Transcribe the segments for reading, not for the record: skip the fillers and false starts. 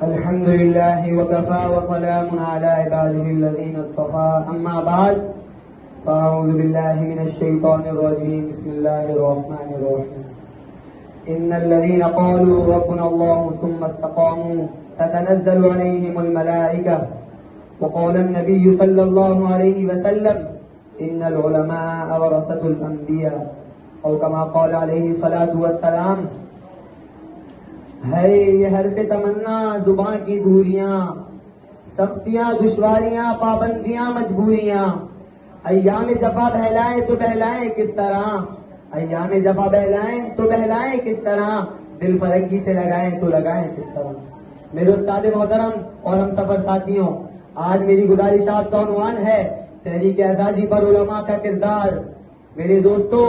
الحمد لله وكفى وسلام على عباده الذين اصطفى أما بعد فأعوذ بالله من الشيطان الرجيم بسم الله الرحمن الرحيم إن الذين قالوا ربنا الله ثم استقاموا تتنزل عليهم الملائكة وقال النبي صلى الله عليه وسلم إن العلماء ورثة الأنبياء أو كما قال عليه الصلاة والسلام. ہے یہ حرف تمنا زباں کی دھوریاں، سختیاں دشواریاں پابندیاں مجبوریاں، ایام جفا بہلائیں تو بہلائیں کس طرح، ایام جفا بہلائیں تو بہلائیں کس طرح، دل فرنگی سے لگائیں تو لگائیں کس طرح. میرے استاد محترم اور ہم سفر ساتھیوں، آج میری گزارشات کا عنوان ہے تحریک آزادی پر علماء کا کردار. میرے دوستو،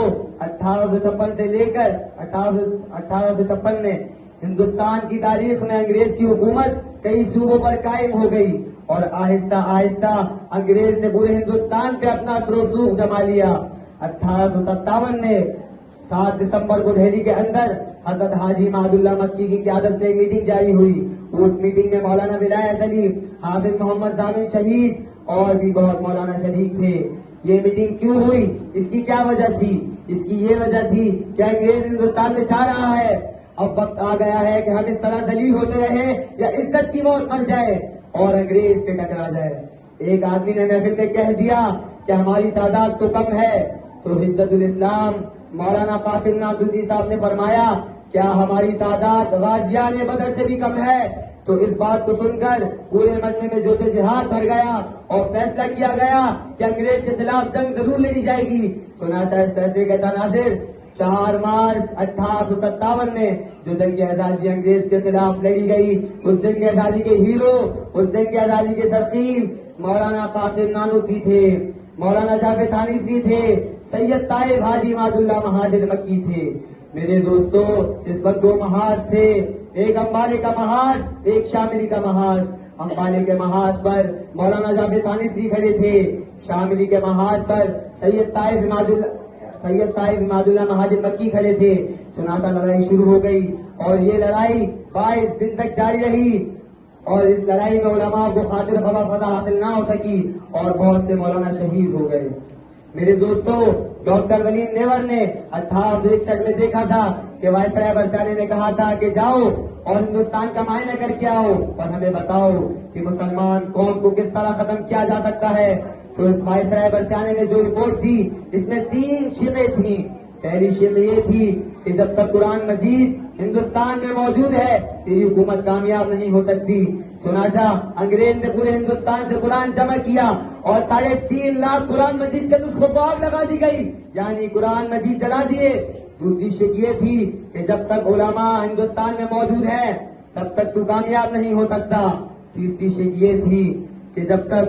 1856 سے لے کر 1856 میں ہندوستان کی تاریخ میں انگریز کی حکومت کئی صوبوں پر قائم ہو گئی اور آہستہ آہستہ انگریز نے پورے ہندوستان پہ اپنا اثر و رسوخ جما لیا. 1857 میں 7 دسمبر کو دہلی کے اندر حضرت حاجی معد اللہ مکی کی قیادت میں ایک میٹنگ جاری ہوئی. اس میٹنگ میں مولانا ولایت علی، حافظ محمد ضامن شہید اور بھی بہت مولانا شریک تھے. یہ میٹنگ کیوں ہوئی؟ اس کی کیا وجہ تھی؟ اس کی یہ وجہ تھی کہ انگریز ہندوستان میں چھا رہا ہے. اب وقت آ گیا ہے کہ ہم اس طرح ذلیل ہوتے رہیں یا عزت کی موت مر جائے اور انگریز سے ٹکرا جائے. ایک آدمی نے محفل میں کہہ دیا کہ ہماری تعداد تو کم ہے، تو حجت الاسلام مولانا قاسم نادودی صاحب نے فرمایا کیا ہماری تعداد غازیان بدر سے بھی کم ہے؟ تو اس بات کو سن کر پورے مجمع میں جوش جہاد بھر گیا اور فیصلہ کیا گیا کہ انگریز کے خلاف جنگ ضرور لڑی جائے گی. چنانچہ اس فیصلے کا تناظر 4 مارچ 1857 میں جو جنگ آزادی انگریز کے خلاف لڑی گئی، اس جنگ آزادی کے ہیرو، اس جنگ آزادی کے سرخیل مولانا قاسم نانوتوی تھے، مولانا جعفر تھانوی تھے، سید طائب حاجی معد اللہ مہاجر مکی تھے. میرے دوستو، اس وقت 2 محاذ تھے، ایک امبالے کا محاذ، ایک شاملی کا محاذ. امبالے کے محاذ پر مولانا جعفر تھانوی کھڑے تھے، شاملی کے محاذ پر سید طائب معد اللہ مہاجر مکی کھڑے تھے. چنانچہ لڑائی شروع ہو گئی اور یہ لڑائی 22 دن تک جاری رہی اور اس لڑائی میں علماء کو خاطر خواہ فتح حاصل نہ ہو سکی اور بہت سے مولانا شہید ہو گئے. میرے دوستو، ڈاکٹر ولیم نیور نے 1861 میں دیکھا تھا کہ وائسرائے برطانیہ نے کہا تھا کہ جاؤ اور ہندوستان کا معائنہ کر کے آؤ اور ہمیں بتاؤ کہ مسلمان قوم کو کس طرح ختم کیا جا سکتا ہے. تو اس وائسرائے برطانیہ نے جو رپورٹ دی اس میں 3 شقیں تھیں. پہلی شق یہ تھی کہ جب تک قرآن مجید ہندوستان میں موجود ہے تیری حکومت کامیاب نہیں ہو سکتی. چنانچہ انگریز نے پورے ہندوستان سے قرآن جمع کیا اور 3.5 لاکھ قرآن مجید کے نسخوں کو آگ لگا دی گئی، یعنی قرآن مجید جلا دیے. دوسری شق یہ تھی کہ جب تک علماء ہندوستان میں موجود ہے تب تک تو کامیاب نہیں ہو سکتا. تیسری شق یہ تھی کہ جب تک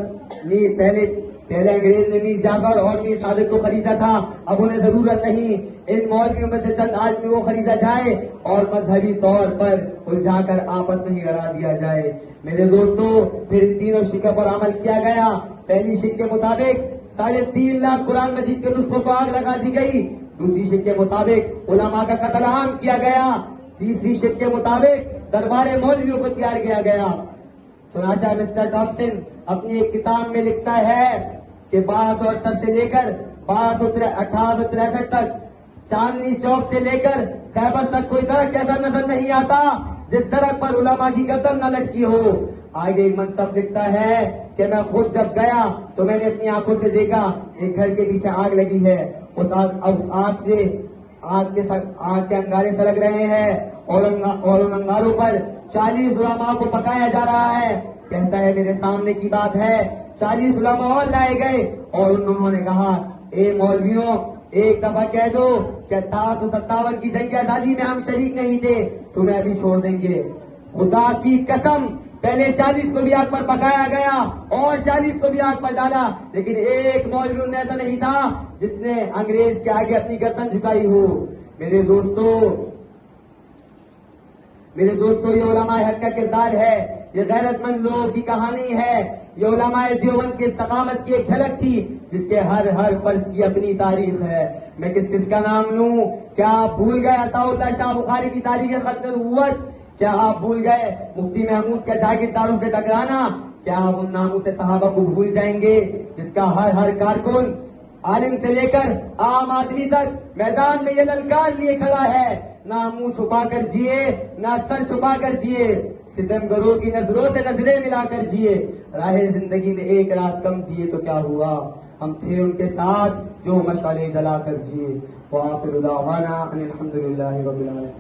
پہلے انگریز نے میر جعفر اور میر صادق کو خریدا تھا، اب انہیں ضرورت نہیں، ان مولویوں میں سے چند آدمی کو خریدا جائے اور مذہبی طور پر الجھا کر آپس میں ہی لڑا دیا جائے. میرے دوستو، پھر ان تینوں شقوں پر عمل کیا گیا. پہلی شق کے مطابق 3.5 لاکھ قرآن مجید کے نسخوں کو آگ لگا دی گئی. دوسری شق کے مطابق علماء کا قتل عام کیا گیا. تیسری شق کے مطابق دربار مولویوں کو تیار کیا گیا. چنانچہ مسٹر ٹاپسن اپنی ایک کتاب میں لکھتا ہے کہ 1268 سے لے کر 1863 تک چاندنی چوک سے لے کر خیبر تک کوئی درخت ایسا نظر نہیں آتا جس درخت پر علماء کی گردن نہ لٹکی ہو. آگے ایک منصب لکھتا ہے کہ میں خود جب گیا تو میں نے اپنی آنکھوں سے دیکھا ایک گھر کے پیچھے آگ لگی ہے. اس آگ کے انگارے سلگ رہے ہیں اور ان انگاروں پر 40 علماء کو پکایا جا رہا ہے. کہتا ہے میرے سامنے کی بات ہے، 40 علماء اور لائے گئے اور انہوں نے کہا اے مولویوں، ایک دفعہ کہہ دو کہ 1857 کی جنگ آزادی میں ہم شریک نہیں تھے، تمہیں ابھی چھوڑ دیں گے. خدا کی قسم، پہلے 40 کو بھی آگ پر پکایا گیا اور 40 کو بھی آگ پر ڈالا، لیکن ایک مولوی ایسا نہیں تھا جس نے انگریز کے آگے اپنی گردن جھکائی ہو. میرے دوستو، یہ علماء حق کا کردار ہے، یہ غیرت مند لوگوں کی کہانی ہے. یہ علماء دیوبند کے استقامت کی ایک جھلک تھی جس کے ہر فرد کی اپنی تاریخ ہے. میں کس کا نام لوں؟ کیا آپ بھول گئے عطا اللہ شاہ بخاری کی تاریخ ختم نبوت؟ کیا آپ بھول گئے مفتی محمود کا جاگیرداروں پہ ٹکرانا؟ کیا آپ ان ناموس صحابہ کو بھول جائیں گے جس کا ہر کارکن عالم سے لے کر عام آدمی تک میدان میں یہ للکار لیے کھڑا ہے، نہ منہ چھپا کر جیے نہ سر چھپا کر جیے، ستم گروں کی نظروں سے نظریں ملا کر جیے، راہ زندگی میں ایک رات کم جیے تو کیا ہوا، ہم تھے ان کے ساتھ جو مشعلیں جلا کر جیے۔ وآخر دعوانا ان الحمد للہ رب العالمین۔